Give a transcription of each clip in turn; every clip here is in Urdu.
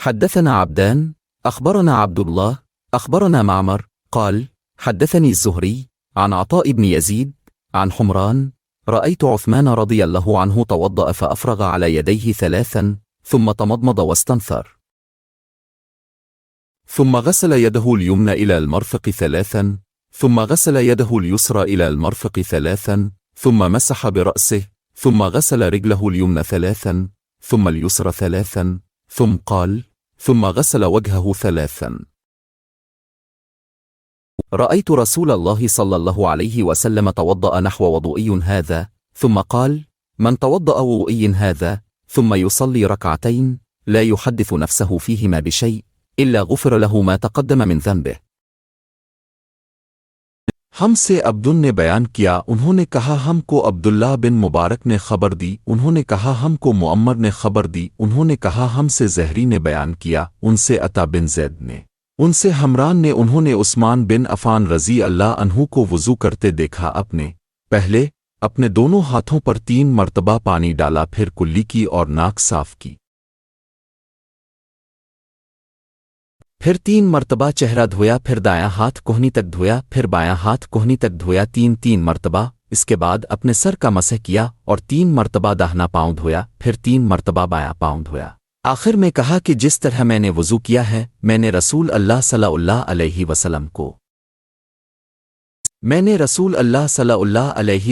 حدثنا عبدان أخبرنا عبد الله أخبرنا معمر قال حدثني الزهري عن عطاء بن يزيد عن حمران رأيت عثمان رضي الله عنه توضأ فأفرغ على يديه 3 ثم تمضمض واستنثر ثم غسل يده اليمنى إلى المرفق 3 ثم غسل يده اليسرى إلى المرفق 3 ثم مسح برأسه ثم غسل رجله اليمنى 3 ثم اليسرى 3 ثم قال ثم غسل وجهه 3. رأيت رسول الله صلى الله عليه وسلم توضأ نحو وضوئي هذا ثم قال من توضأ وضوئي هذا ثم يصلي ركعتين لا يحدث نفسه فيهما بشيء إلا غفر له ما تقدم من ذنبه. ہم سے عبدن نے بیان کیا انہوں نے کہا ہم کو عبداللہ بن مبارک نے خبر دی انہوں نے کہا ہم کو معمر نے خبر دی انہوں نے کہا ہم سے زہری نے بیان کیا ان سے عطا بن زید نے ان سے حمران نے انہوں نے عثمان بن عفان رضی اللہ عنہ کو وضو کرتے دیکھا پہلے اپنے دونوں ہاتھوں پر 3 مرتبہ پانی ڈالا پھر کلی کی اور ناک صاف کی پھر 3 مرتبہ چہرہ دھویا پھر دایاں ہاتھ کوہنی تک دھویا پھر بایاں ہاتھ کوہنی تک دھویا 3 مرتبہ اس کے بعد اپنے سر کا مسح کیا اور 3 مرتبہ داہنا پاؤں دھویا پھر 3 مرتبہ بایاں پاؤں دھویا آخر میں کہا کہ جس طرح میں نے وضو کیا ہے میں نے رسول اللہ صلی اللہ علیہ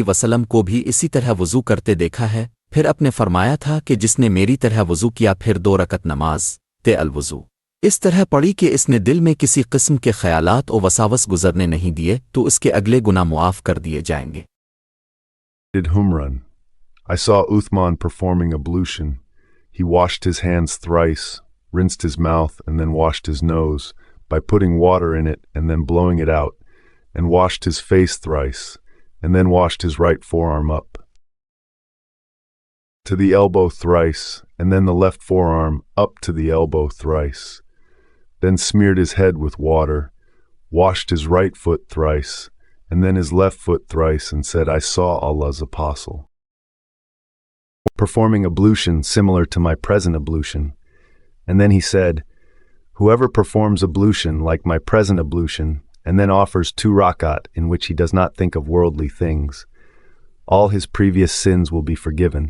وسلم کو بھی اسی طرح وضو کرتے دیکھا ہے پھر اپنے فرمایا تھا کہ جس نے میری طرح وضو کیا پھر 2 رکعت نماز الوضو اس طرح پڑھی کہ اس نے دل میں کسی قسم کے خیالات و وساوس گزرنے نہیں دیے تو اس کے اگلے گناہ معاف کر دیے جائیں گے. Humran. I saw Uthman performing ablution. He washed his hands thrice, rinsed his mouth, and then washed his nose by putting water in it and then blowing it out, and washed his face thrice, and then washed his right forearm up to the elbow thrice, and then the left forearm up to the elbow thrice. Then smeared his head with water, washed his right foot thrice, and then his left foot thrice, and said, I saw Allah's apostle performing ablution similar to my present ablution. And then he said, whoever performs ablution like my present ablution, and then offers 2 rakat in which he does not think of worldly things, all his previous sins will be forgiven,